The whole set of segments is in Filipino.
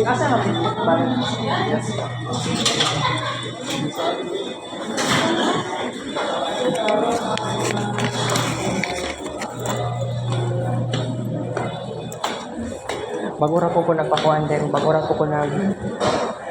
asa na balik. Bagura po nagpakuan din. Bagura po nag-order.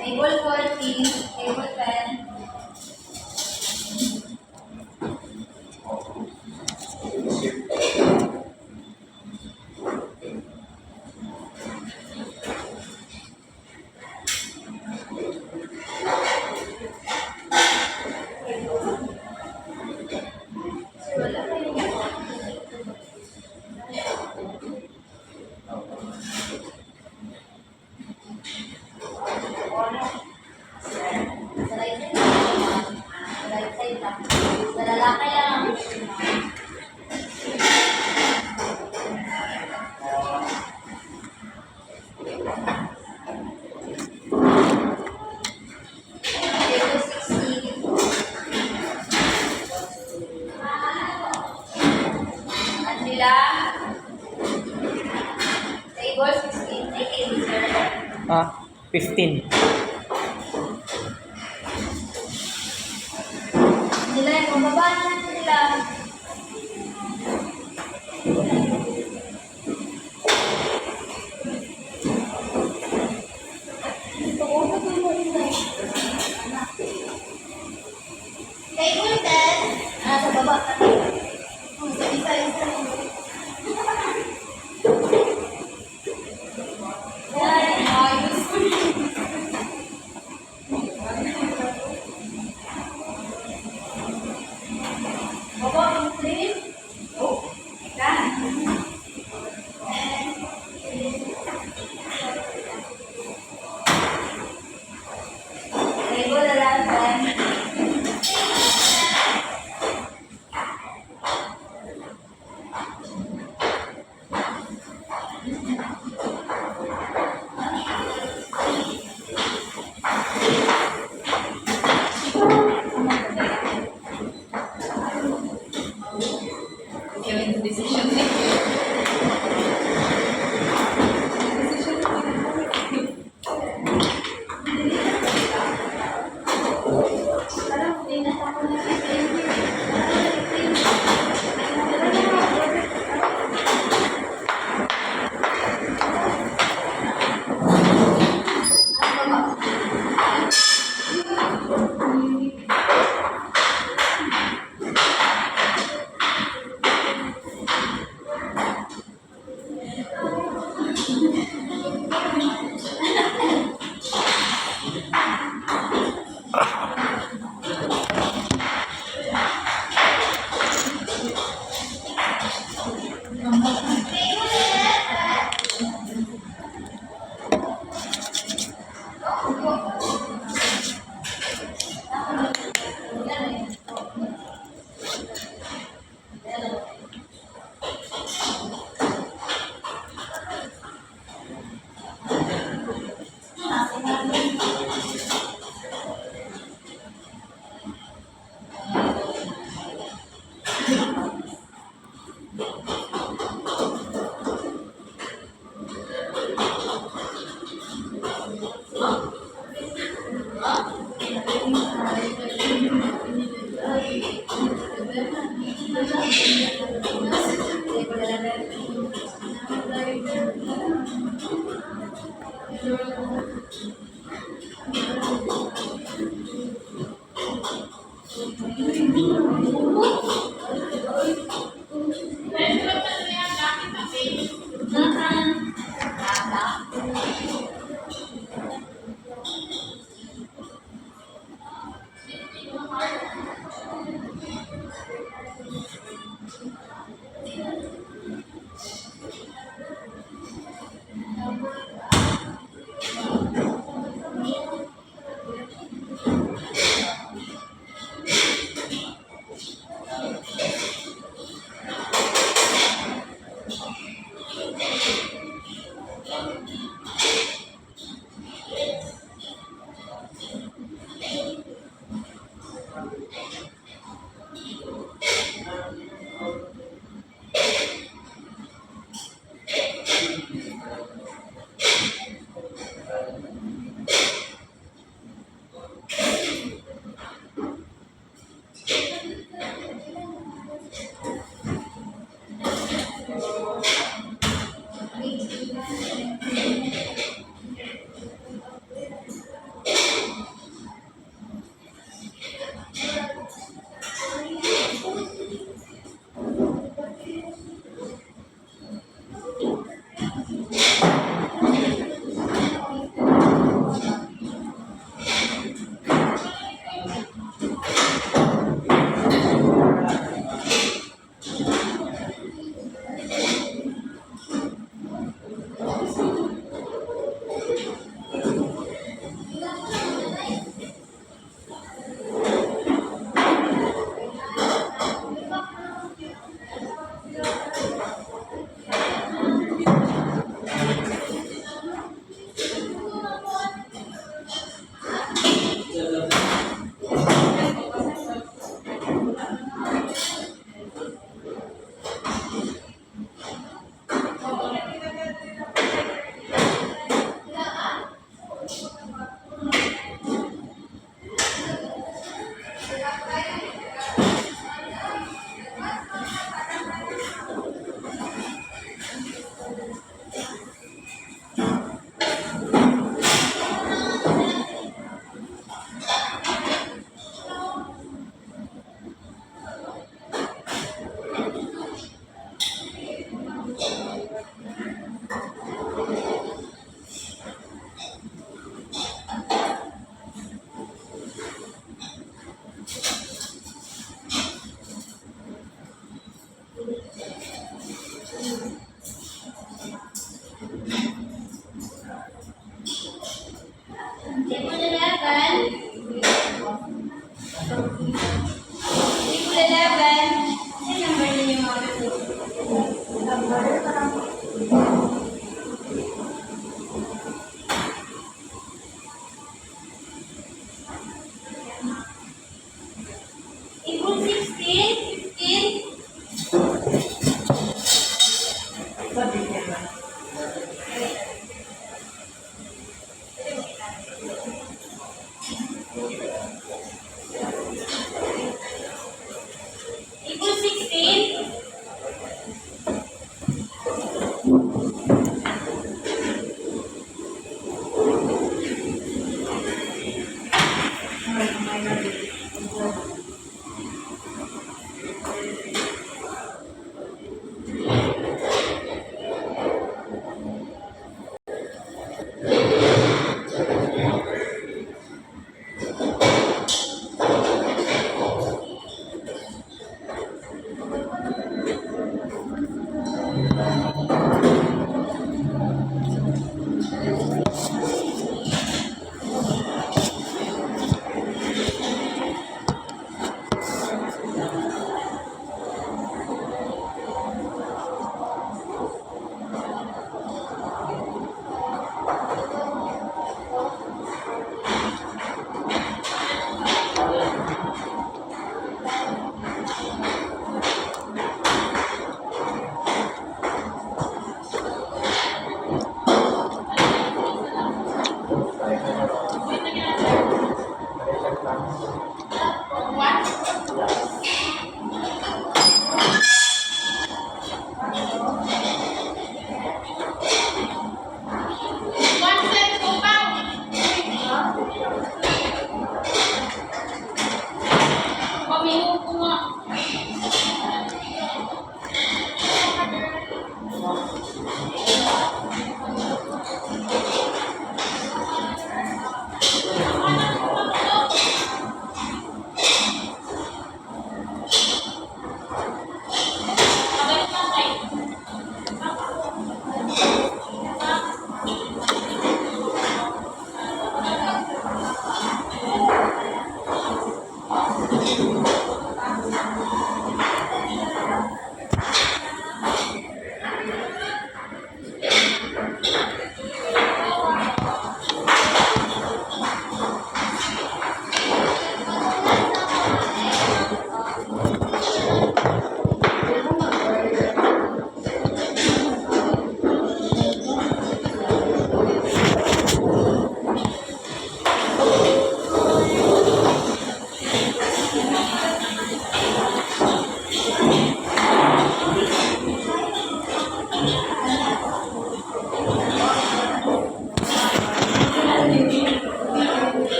Table 14, table 10. Sa lalaki lang. Table 16. Angela. Table 16. Ay, table, sir. 15. Angela, mababa na sila. Table 10. Sa baba ka. Isa-isa. Yan, ayos.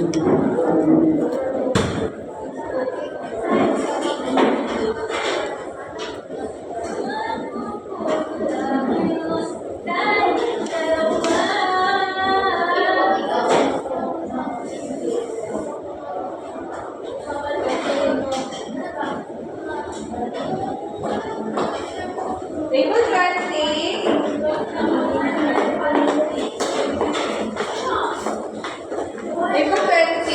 Table 20. Table 20. Table 20.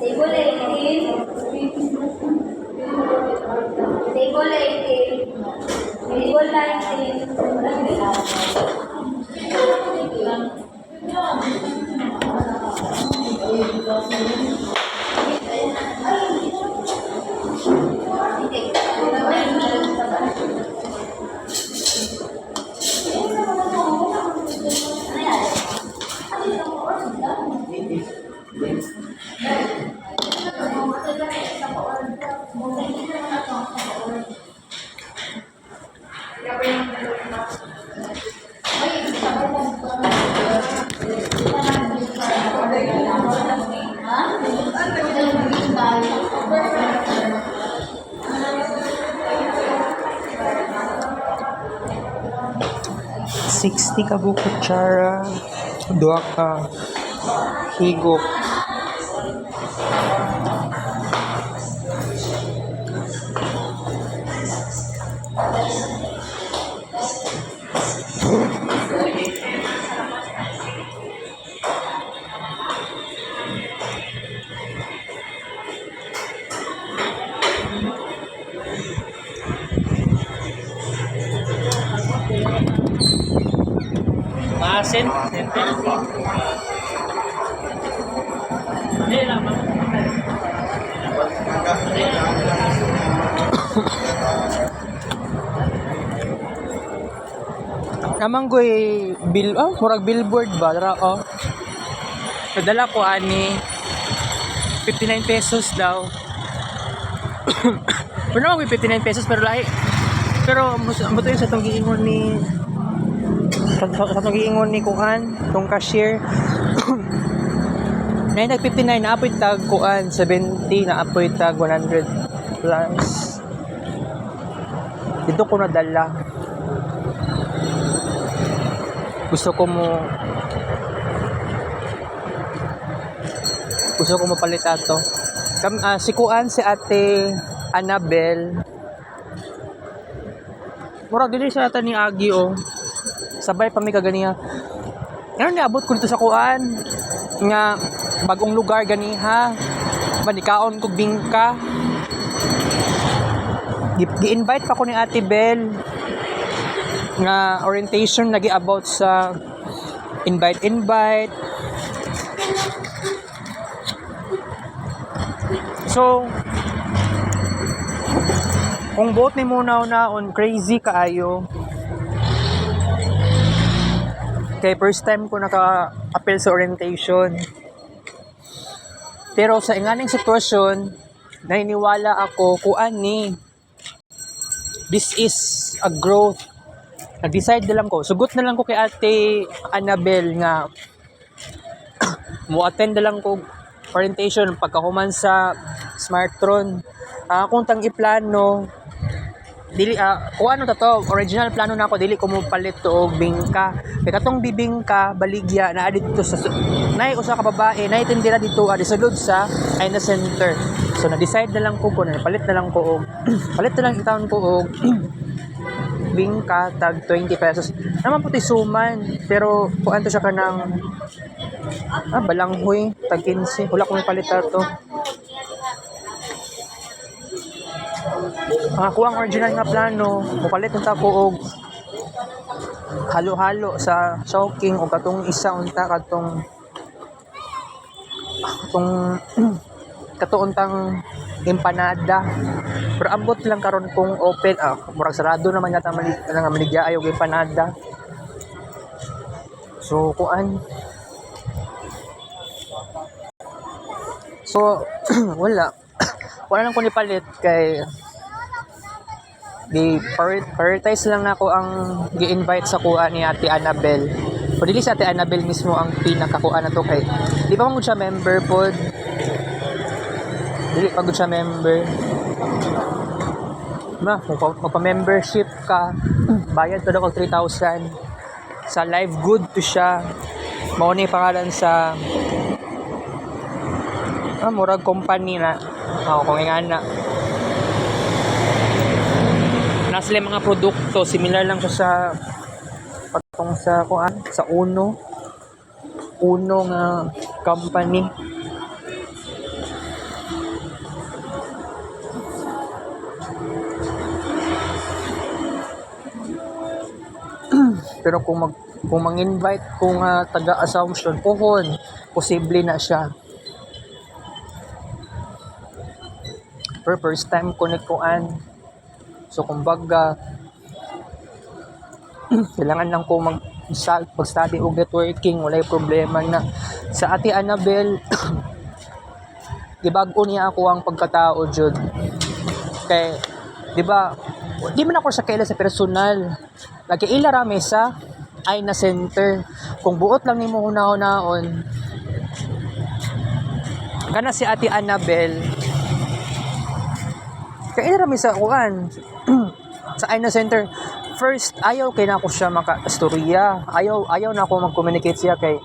Table 18. Table 18. Table 19. $60 ka buko kutsara. Dua ka higop. Asin? Hindi naman. Namang goy murag billboard ba dara oh. Nadala ko ani 59 pesos daw. Pero naman 59 pesos pero lahi. Pero buto yun sa itong giingon ni sa itong giingon ni kuhan, itong cashier. Na nag 59 na apoy tag kuan 70 na apoy tag 100 plus. Dito ko nadala. Gusto ko mapalit ato. Si kuan si Ate Annabel. Murag dili sa ata ni Agi oh. Sabay pa mi kaganiya. Ano niabot ko dito sa kuan nga bagong lugar ganiha. Manikaon kog bingka. Gi-invite pa ko ni Ate Bel nga orientation lagi about sa invite. So kung boat ni muna on crazy kaayo kay first time ko naka-appeal sa orientation, pero sa inganing sitwasyon naniniwala ako kuan ni this is a growth. Nag-decide na lang ko. Sugot na lang ko kay Ate Annabel nga mo-attend na lang ko orientation pagkahuman sa Smartron. Kung tang iplano kung ano to, original plano na ako dili ko mo palit to og bingka. Kay katong bibingka baligya na dito sa nay usa ka babae nay tindira dito sulod sa Aina Center. So na-decide na lang ko palit na lang ko og palit na lang itaon ko og bingka tag 20 pesos. Naman puti suman pero kuan to siya kanang balanghoy tag 15. Wala ko palit to. Ako ang original nga plano, mupalit unta ko og halo-halo sa choking o katong isa unta katong katuuntang empanada. Pero ambot lang karon kung open, murag sarado naman yata nga maligya ayog empanada. So kuan. So wala lang ko nipalit kay prioritize lang nako ang gi-invite sa kuha ni Ate Annabel. O dili si Ate Annabel mismo ang pinakakuha na to kay di pa man siya member pod. Dili pa gud siya member. Magpa-membership ka, bayad to daw 3,000. Sa live good to siya. Mao ni pangalan sa murag company na. Kung ingana. Sila mga produkto similar lang siya sa patong sa sa Uno nga company. Pero kung mang-invite kung taga Assumption pohon posible na siya. For first time ko nikuan. So kumbaga kailangan lang ko mag-study o networking, walay problema na. Sa Ate Annabel gibag-o niya ako ang pagkatao jud. Kay di ba di man ako sa kaila sa personal. Nag-iila rami sa Aina Center. Kung buot lang nimo hunahon kana si Ate Annabel kaya rami sa sa Aina Center. First, ayaw kay na ako siya maka-istorya. Ayaw na ako mag-communicate siya kay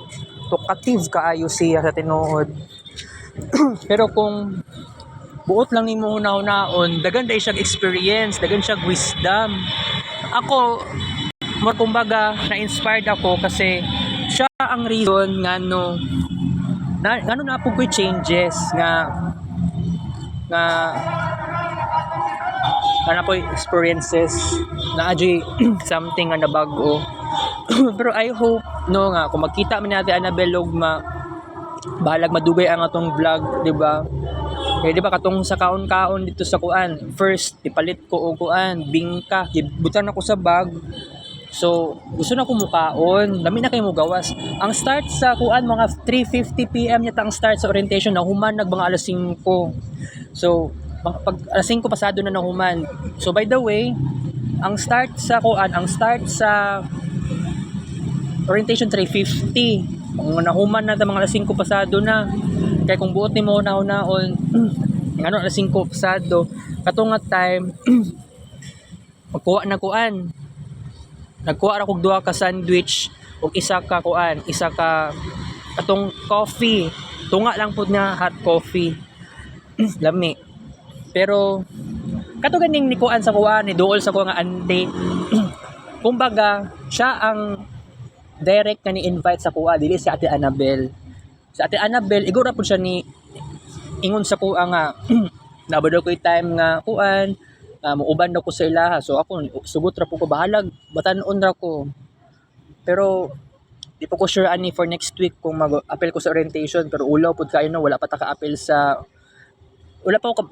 talkative kaayo siya sa tinuod. Pero kung buot lang nimo hunahon, dagan day siya experience, dagan siya wisdom. Ako, more kumbaga, na-inspired ako kasi siya ang reason nga na po changes nga po experiences na aji something nga nabago. Pero I hope nga kung magkita man natin Annabel Logma bahalag madugay ang atong vlog, di ba? Kaya di ba katong sa kaon-kaon dito sa kuan, first ipalit ko og kuan bingka, gibutan ako sa bag. So gusto na ko mukaon, dami na kay mo gawas. Ang start sa kuan mga 3:50 PM yata ang start sa orientation na human nagbang alas 5. So pag alas 5 pasado na human. So by the way, ang start sa orientation 3:50. Kung nahuman na mga alas 5 pasado na. Kaya kung buot ni mo naon alas 5 pasado, katong nga time magkuha na kuan. Nagkuha ra kog duha ka sandwich ug isa ka atong coffee. Tunga lang pud nga hot coffee. Lami. Pero kato ganing nikuan sa kuan ni duol sa ko nga ante. Kumbaga, siya ang direct nga ni-invite sa kuha dili si Ate Annabel. Sa Ate Annabel igura pud siya ni ingon sa kuha nga nabado ko'y time nga kuan muuban daw ko sa ilaha. So ako sugot ra po ko bahalag batan-on ra ko. Pero di pa ko sure ani for next week kung mag-appel ko sa orientation, pero ulaw pud kayo na wala pa ta ka-appel sa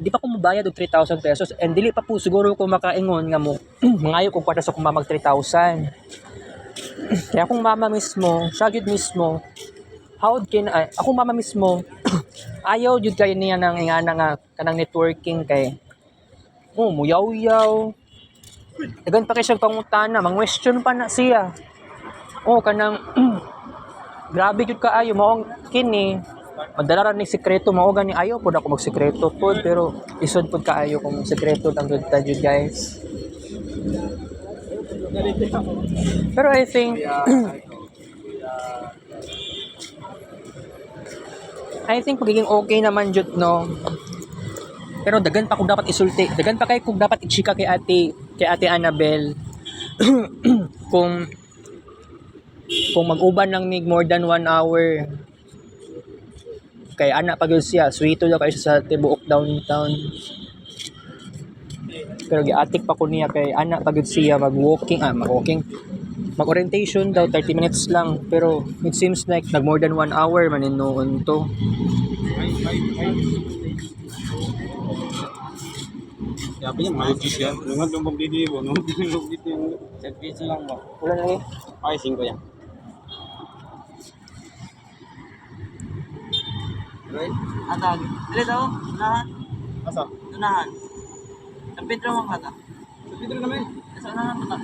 di pa ko mabayad og 3,000 pesos and dili pa po siguro ko makaingon nga mo mangayo ko kwarta sa kung mamag 3,000. Kaya akong mama mismo, siya gyud mismo, akong mama mismo ayaw jud kayo niya nang ingana nga kanang networking kay muyaw-yaw. Dagan pa kay siyang pangutana, mang-question pa na siya. Kanang grabe jud kaayo mao kini. Madala ra ni sekreto mao gani ayaw pud ako magsekreto pod, pero isod pud kaayo kung sekreto lang jud ta jud guys. Pero I think I think magiging okay naman jud no. Pero dagan pa kung dapat isulti. Dagan pa kay kung dapat i-chika kay Ate Annabel. kung mag-uban lang mig more than 1 hour. Kay ana pa gyud siya, sweeto daw kay siya sa tibuok downtown. Pero giatik pa ko niya kay ana pa gyud siya mag-orientation daw 30 minutes lang, pero it seems like nag more than 1 hour maninuon to. Sabi niya, malugis yan. Nungad yung pagdidi mo, nung pinulugit yung service lang ba? Wala na eh. Ay, 5 yan. Right? Atag. Dili daw, unahan. Asa? Unahan. Tampit ra mo kata. Dito na namin. Sa unahan mo ta.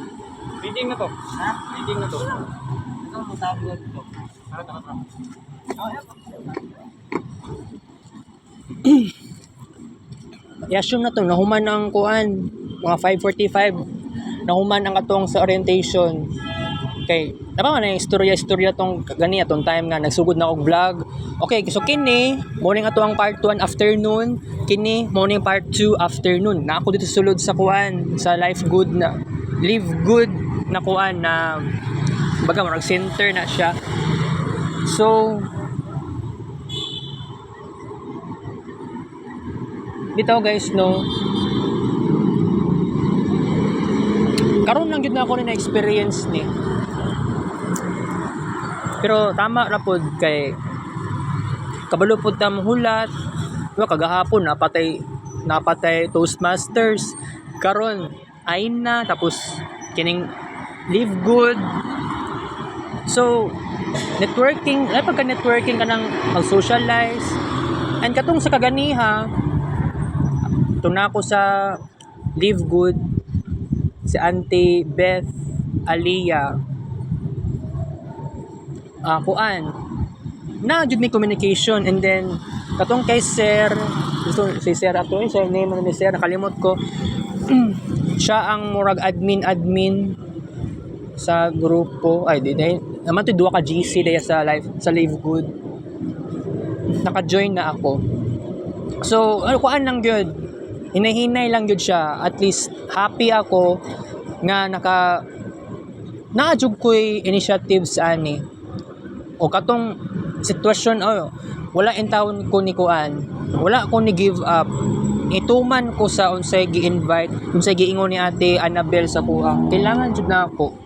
Meeting na to. Ha? Meeting na to. Ito mo tablet ko. Tara, tara, tara. I-assume na to, nahuman ang kuan, mga 5:45, nahuman ang atong sa orientation. Okay, napaman na yung istorya tong gani atong time nga nagsugod na og vlog. Okay, so kini morning ato ang part 1 afternoon, kini morning part 2 afternoon. Na ako dito sulod sa kuan, sa live good na kuan na baga marag center na siya. So bitaw guys no, karon lang gyud na ako na experience ni, pero tama ra pod kay kabalo pod ta hulat. Diba, kagahapon napatay Toastmasters, karon ay na tapos kining live good. So networking, ay pagka networking ka nang mag-socialize, and katong sa kaganiha tuna ko sa live good si Auntie Beth Aliyah, kuan na jud may communication. And then katong kay sir, si sir ato sir name ni sir nakalimot ko. Siya ang murag admin sa grupo, ay di naman to duwa ka GC daya sa live good, naka-join na ako. So kuan lang gyud, hinahinay lang gyud siya. At least happy ako nga naadjug ko'y initiatives ani o katong sitwasyon. Wala intawon ko ni kuan, wala ko ni give up, ituman ko sa unsay gi-invite, unsay giingon ni Ate Annabel sa kuha. Kailangan jud na ako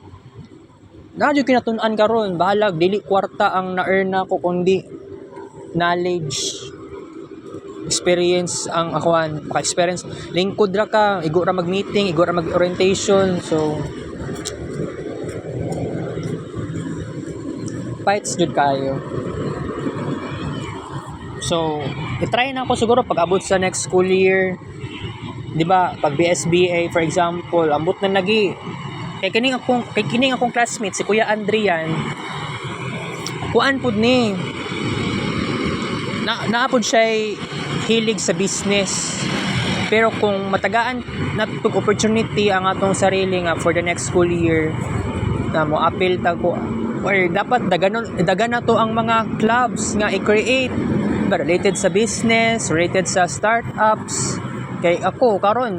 na jud kinatun-an karon, bahalag dili kwarta ang na-earn nako kundi knowledge, experience ang akuan, maka-experience. Lingkod ra ka, igo ra mag-meeting, igo ra mag-orientation. So fights jud kayo. So i-try na ako siguro pag abot sa next school year, di ba, pag BSBA for example, ambot na lagi kay kining akong classmate si Kuya Andrian, kuan pud ni naapod siya hilig sa business. Pero kung matagaan na itong opportunity ang atong sarili nga for the next school year, na mo appeal ta ko, or dapat dagan na to ang mga clubs nga i-create related sa business, related sa startups. Kay ako karon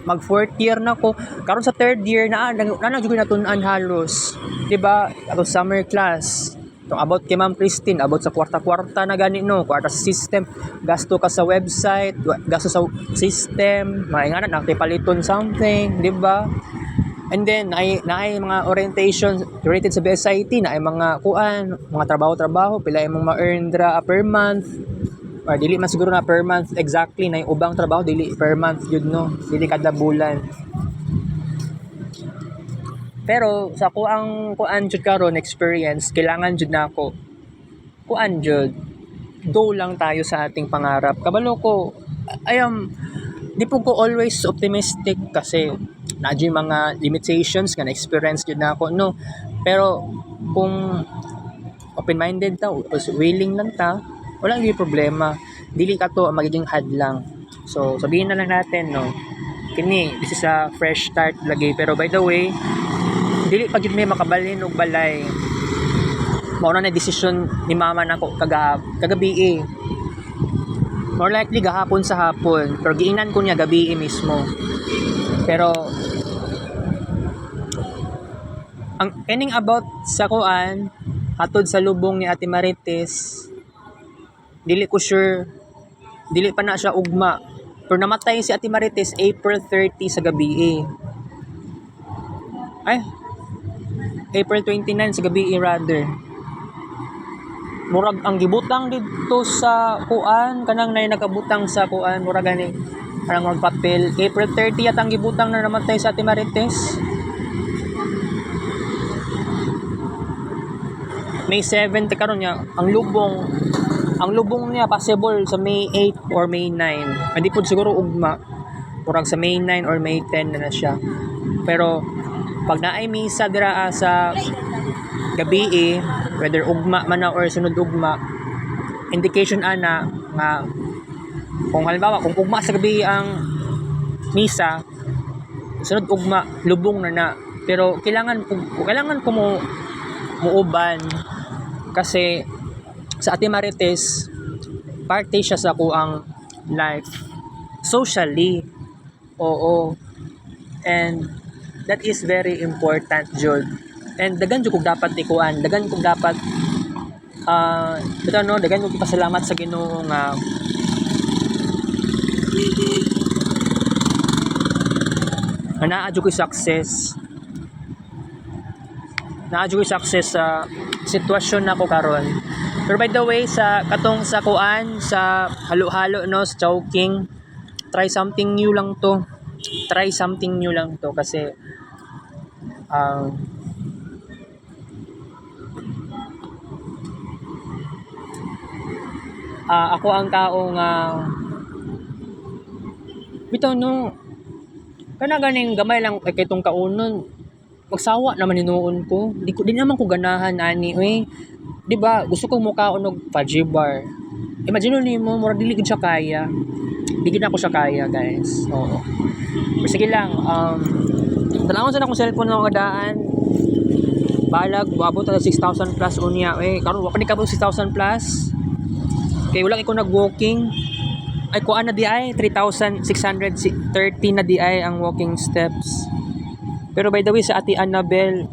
mag 4th year na ko, karon sa 3rd year na jud natun-an halos, di ba, atong summer class. Itong about kay Ma'am Christine, about sa kwarta-kwarta na gani no, kwarta sa system, gasto ka sa website, gasto sa system, maingana na paliton something, di ba? And then naay mga orientation related sa BSIT, naay mga kuan, mga trabaho, pila imong ma-earn dra per month, or dili man siguro na per month exactly, na yung ubang trabaho dili per month yun no, dili kada bulan. Pero sa kuang kuan jud karon experience, kailangan jud nako kuan jud go lang tayo sa ating pangarap. Kabalo ko di po ko always optimistic kasi nadyo mga limitations nga na experience jud nako no. Pero kung open-minded ta, willing lang ta, walang problema. Dili ka to magiging hadlang. So sabihin na lang natin no, kini this is a fresh start lagi, pero by the way dili pa gid may makabalhin og balay. Mao na desisyon ni mama nako kagabi more likely gahapon sa hapon, pero giingnan ko niya gabi mismo. Pero ang ending about sa kuan hatod sa lubong ni Ate Marites, dili ko sure, dili pa na siya ugma, pero namatay si Ate Marites April 30 sa gabi ay April 29 sa gabi rather. Murag ang gibutang dito sa kuan kanang nay nakabutang sa kuan murag gani parang magpapel. April 30 at ang gibutang na namatay sa Ate Marites. May 7 karon niya ang lubong niya possible sa May 8 or May 9. Hindi po siguro ugma. Murag sa May 9 or May 10 na siya. Pero pag naay misa dira sa gabi whether ugma man na or sunod ugma, indication ana nga kung halimbawa kung ugma sa gabi ang misa, sunod ugma lubong na. Pero kailangan ko muuban kasi sa Ate Marites parte siya sa kuang life socially. Oo, and that is very important jud. And dagan jud kog dapat ikuan, dagan kog dapat dagan kog pasalamat sa Ginoo nga naa jud ko success sa sitwasyon nako karon. Pero by the way sa katong sa kuan sa halo-halo no sa choking, try something new lang to kasi ako ang taong bitaw no kana ganing gamay lang kay itong kaunon magsawa naman hinuon ko di naman ko ganahan ani di ba gusto ko mukaon og fudgy bar. Imagine nimo mura dili gid siya kaya, di gid ako siya kaya guys. Oo, pero sige lang talawon sa akong cellphone ng mga daan balag abot na 6,000 plus unya karon wa pa ni kabog 6,000 plus. Kay wala ko nag-walking. Ay kuan na di ay 3,630 na di ay ang walking steps. Pero by the way sa Ate Annabel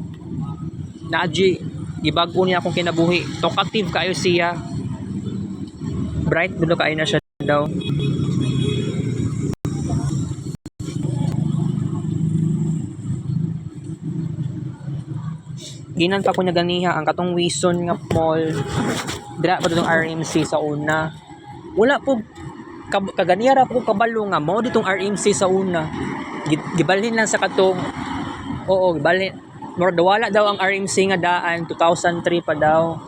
naaji gibag-o niya akong kinabuhi. Talkative kayo siya. Bright dulo kayo na siya daw. Ginan pa ko niya ganiha ang katong Wison nga mall. Dira pa ditong RMC sa una. Wala po kaganiyara po kabalo nga mo ditong RMC sa una. Gibalhin lang sa katong gibalhin. Mura wala daw ang RMC nga daan 2003 pa daw.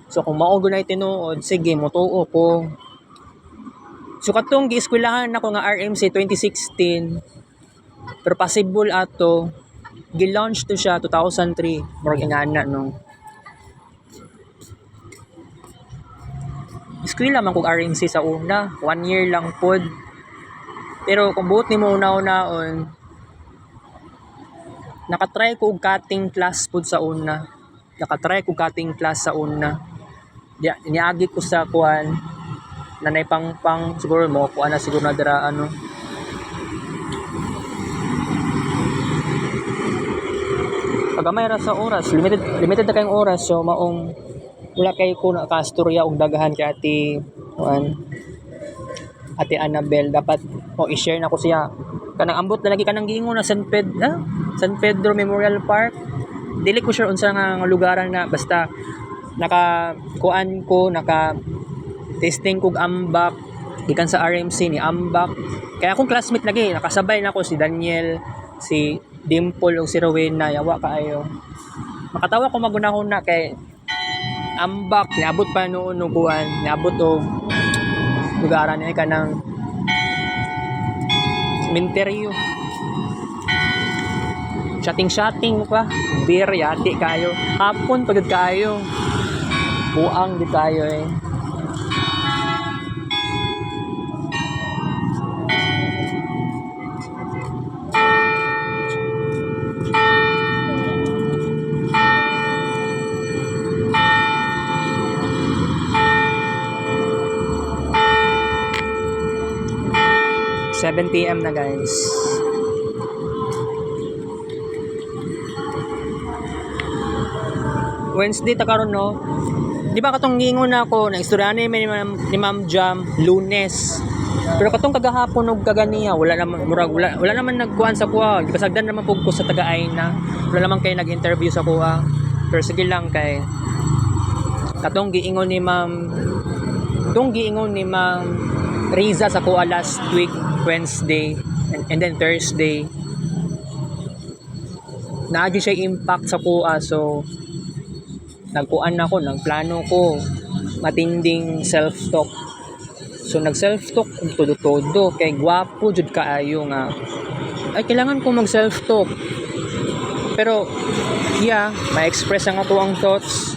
So kung mao gunay tinuod, sige motuo ko. So katong gieskwelahan nako nga RMC 2016. Pero possible ato gi-launch to siya 2003. Murag ingana no. Eskwela man kog RMC sa una, 1 year lang pod. Pero kung buot nimo una-unaon, nakatry ko og cutting class pod sa una. Niagi ko sa kuan nanay pangpang siguro mo kuan na siguro na dira pagamay ra sa oras, limited na kayong oras, so maong wala kay ko nakastorya og dagahan kay Ate Annabel. Dapat i-share na ko siya kanang ambot na lagi kanang giingon na San Pedro Memorial Park. Dili ko sure unsa nga lugaran na basta naka testing kog ambak gikan sa RMC ni ambak. Kaya akong classmate lagi nakasabay nako si Daniel, si Dimple ug si Rowena, yawa kaayo. Makatawa ko magunahon na kay ambak niabot pa noon nuguan, niabot og lugaran ni kanang cementerio. Chatting pa, beer yati kayo. Hapon pagod kayo. Buang di kayo 7 p.m. na guys. Wednesday ta karon no. Di ba katong gingon na ako na istorya ni Ma'am Jam Lunes. Pero katong kagahapon og kaganiya wala naman murag wala naman nagkuan sa kuha. Di kasagdan naman pug ko sa taga-ay na. Wala naman kay nag-interview sa kuha. Pero sige lang kay katong giingon ni Ma'am Riza sa kuha last week Wednesday and then Thursday. Naadyo siya impact sa kuha so nagkuan ako, nagplano ko matinding self-talk. So nag self-talk kung todo-todo kay gwapo jud kaayo nga. Ay kailangan ko mag self-talk. Pero yeah, ma-express ang ato ang thoughts.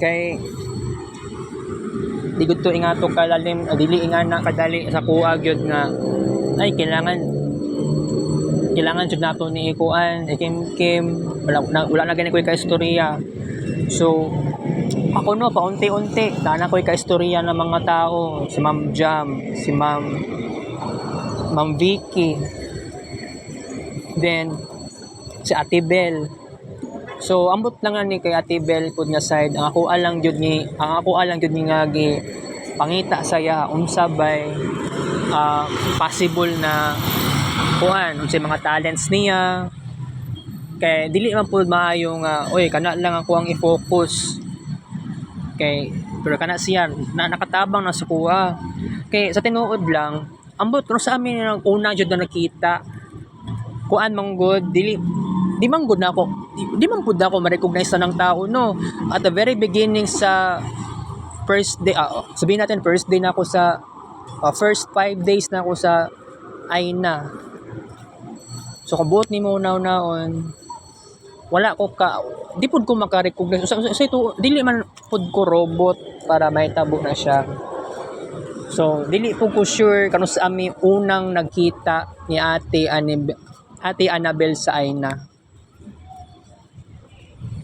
Kay di gud to ingato kalalim, dili ingana kadali sa kuha gyud nga ay kailangan jud nato ni ikuan ikim-kim wala na gani ko ka istorya. So ako no paunti-unti dana ko ka istorya ng mga tao, si Ma'am Jam, si Ma'am Vicky, then si Ate Bel. So ambot lang ni kay Ate Bel pud nga side ang ako alang jud ni nga gi pangita saya unsa bay possible na kuan unsay mga talents niya kay dili man pud maayo nga oy kana lang ako ang i-focus kay pero kana siya nakatabang na sa kuha kay sa tinuod lang ambot kuno sa amin ang una jud na nakita kuan manggod di man gud nako di man pud ako ma-recognize ng tao no at the very beginning sa first day sabihin natin first day na ako sa first 5 days na ako sa Aina. So kabuot ni mo naon wala ko di pud ko maka-recognize so ito dili man pud ko robot para mahitabo na siya. So dili pud ko sure kanu sa ami unang nagkita ni Ate Annabel sa Aina.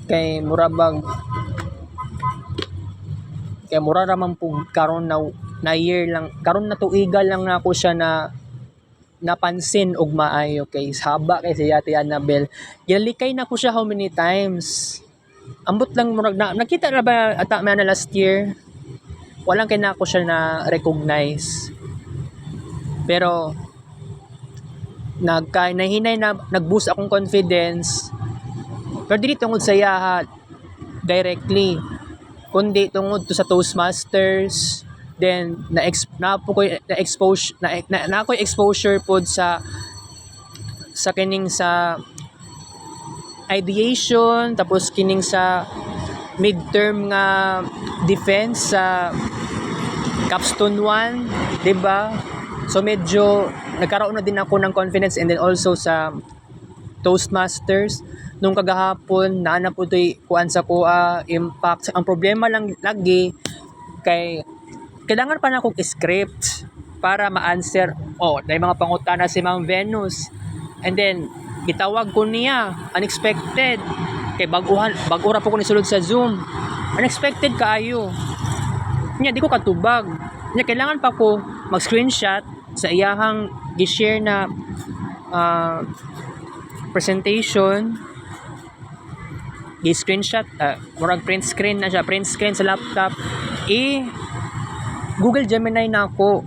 Kay mura raman po karon na year lang karon na tuiga lang na ako siya na napansin og maayo kay haba kay si Ate Annabel gilikay na ko siya how many times ambot lang murag nakita na ba ata man na last year walang kay na ako siya na recognize pero nahinay na nag-boost akong confidence. Pero dili tungod sa iya directly kundi tungod to sa Toastmasters then na ako'y exposure pod sa kining sa ideation tapos kining sa midterm nga defense sa capstone 1 di ba so medyo nagkaroon na din ako ng confidence and then also sa Toastmasters nung kagahapon naana po ito'y kuan sa kuha impact ang problema lang lagi kay kailangan pa na akong script para ma-answer dahil mga pangutana si Ma'am Venus and then gitawag ko niya unexpected kay bag-ura po ko nisulod sa Zoom unexpected kaayo niya di ko katubag niya kailangan pa ko mag-screenshot sa iyahang gi-share na presentation gi-screenshot murag print screen sa laptop Google Gemini na ako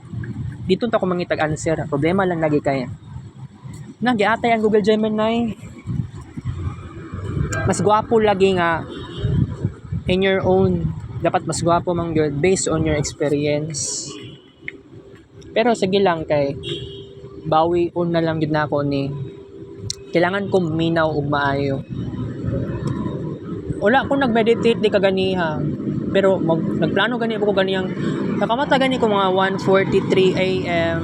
dito ta ko mangitag answer problema lang lagi kay nagiatay ang Google Gemini mas gwapo lagi nga in your own dapat mas gwapo man gyud based on your experience pero sige lang kay bawi on na lang gyud nako ni kailangan ko minaw ug maayo wala ko nag-meditate di kaganiha pero nagplano gani ako ganiyang nakamata gani ko mga 1:43 AM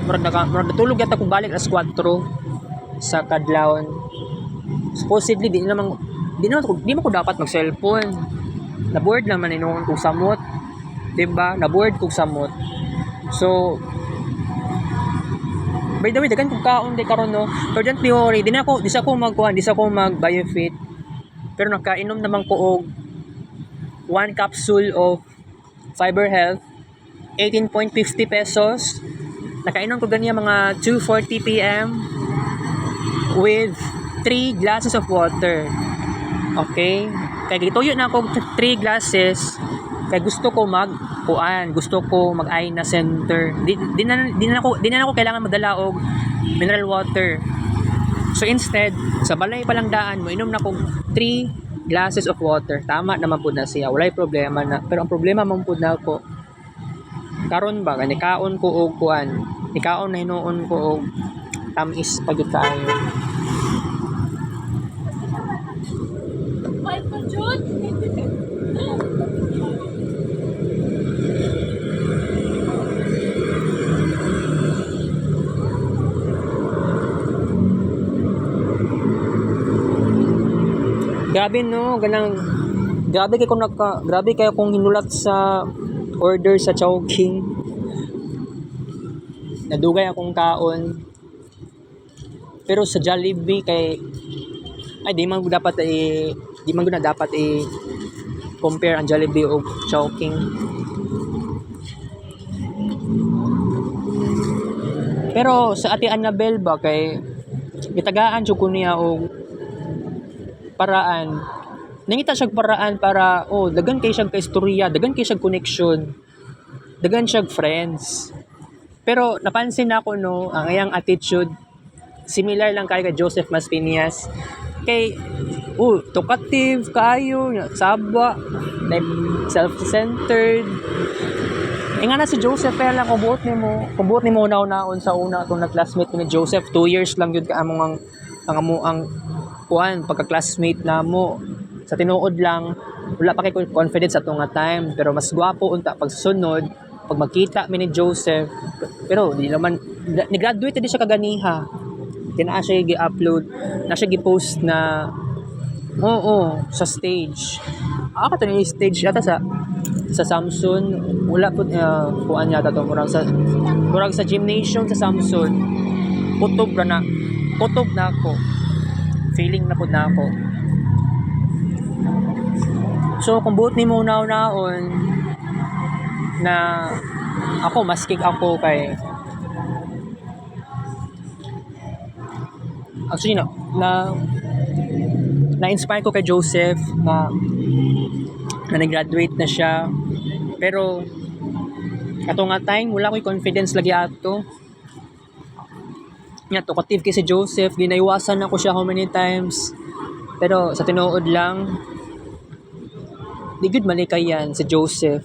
murag natulog yata ko balik alas 4 sa kadlawon supposedly di man ko dapat mag cellphone na board naman inuon kong samot diba na board kong samot so by the way dagan kong kaon di karon no pero don't worry di sa ko mag biofit pero nakainom naman ko og 1 capsule of Fiber Health, 18.50 pesos. Nakainom ko ganyan mga 2:40 p.m. with 3 glasses of water. Okay? Kaya gituyo na ako 3 glasses. Kaya gusto ko gusto ko mag-Aina Center. Di na ako kailangan magdala og mineral water. So instead, sa balay palang daan mo, inom na ko 3 glasses of water. Tama naman po na siya. Walay problema na. Pero ang problema man po na ako, karon ba, nikaon ko og kuan. Nikaon na hinuon ko og tamis pagit kaayo. Fight for June. Grabe no, grabe kayo kung hinulat sa order sa Chowking. Nadugay akong kaon. Pero sa Jollibee di man ko na dapat compare ang Jollibee o Chowking. Pero sa Ate Annabel ba kay gitagaan jud ko niya og paraan. Nangita siya paraan para dagan kay siya ka istorya, dagan kay siya connection, dagan siya friends. Pero napansin na ako ang iyang attitude similar lang kay Joseph Maspinias. Kay talkative kaayo, sabwa, like self-centered. Nga na si Joseph kaya lang kubuot nimo naon sa una atong na-classmate ni Joseph, 2 years lang yun ka among ang pagka-classmate na mo. Sa tinuod lang, wala pa kay confidence sa nga time, pero mas gwapo unta pagsunod pag magkita mi ni Joseph. Pero di naman ni-graduate din siya kaganiha. Tina siya gi-upload, na siya gi-post na sa stage. Kato ni stage yata sa Samsung, wala po kuan yata to murag sa gymnasium sa Samsung. Kutob na ako. Feeling na po na ako. So, kung buot ni mo naon na ako, maskig ako kay actually na-inspire ko kay Joseph na nag-graduate na siya. Pero ato nga time, wala ko'y confidence lagi ato. Talkative kay si Joseph, ginaiwasan ako siya how many times. Pero sa tinuod lang, di good malikay yan si Joseph.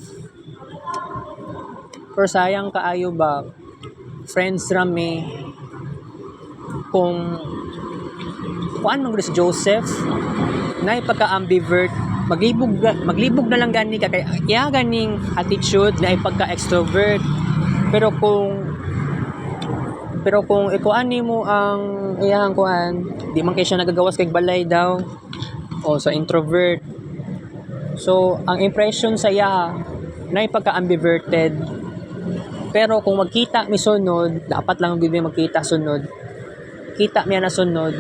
Pero sayang kaayo ba, friends rami, kung kuan man si Joseph, na ipagka-ambivert, maglibog na lang gani ka, kaya ganing attitude na ipagka-extrovert. Pero kung ikuan nimo ang iyang kuan, di man kay siya nagagawas kay balay daw o sa introvert. So ang impression sa iya na pagka-ambiverted. Pero kung magkita mi sunod, dapat lang gyud magkita sunod. Kita mi na sunod.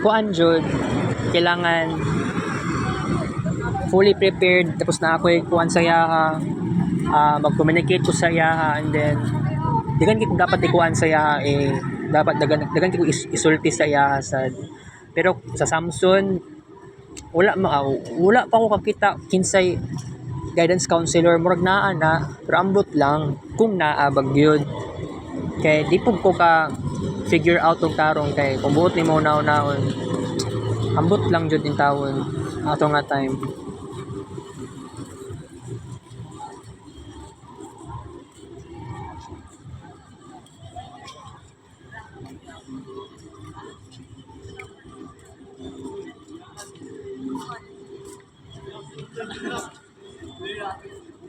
Kuan jud kailangan fully prepared, tapos na ako kuan sa iya, mag-communicate ko sa iya, and then dagan kay dapat ikuan sa iya, dapat dagan kay isulti sa iya sad. Pero sa Samsung wala pa ako kakita kinsay guidance counselor, murag naa na, pero ambot lang kung naabag yun. Kay di pug ko ka figure out og tarong, kay kung buot ni mo naon ambot lang jud in tawon ato nga time.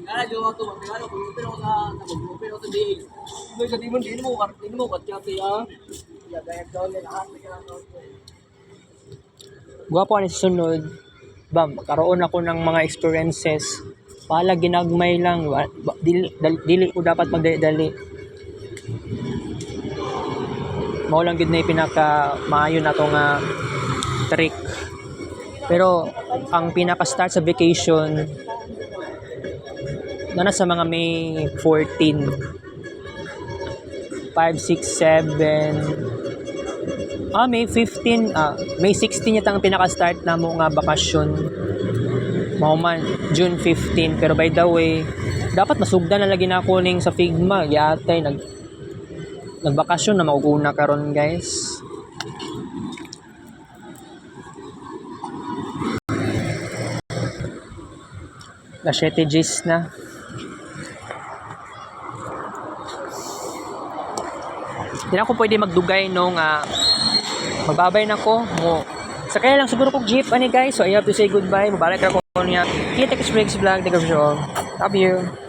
Kaya jowa to, magkano kung pero sa pero to di. Kung sa timon di mo katya ya. Ya gaya daw nila Gwapo ani sunod. Bam, karoon ako ng mga experiences. Pala ginagmay lang, dili ko dapat magdali. Mao lang gid na pinaka maayo na to nga trick. Pero ang pinaka-start sa vacation na nasa mga May 14, 5, 6, 7, May 15, May 16 yata ang pinaka-start na mo nga bakasyon. Mauman, June 15. Pero by the way, dapat masugdan na lagi na ako ning sa Figma. Yatay, nagbakasyon na mauguna karon guys. Na 7 Gs na. Hindi na ako pwede magdugay nung magbabay na ko. Sakay lang siguro kong jeep ani guys. So I have to say goodbye. Mabalik ako niya. Kita X Breaks Vlog. Thank you. Love you.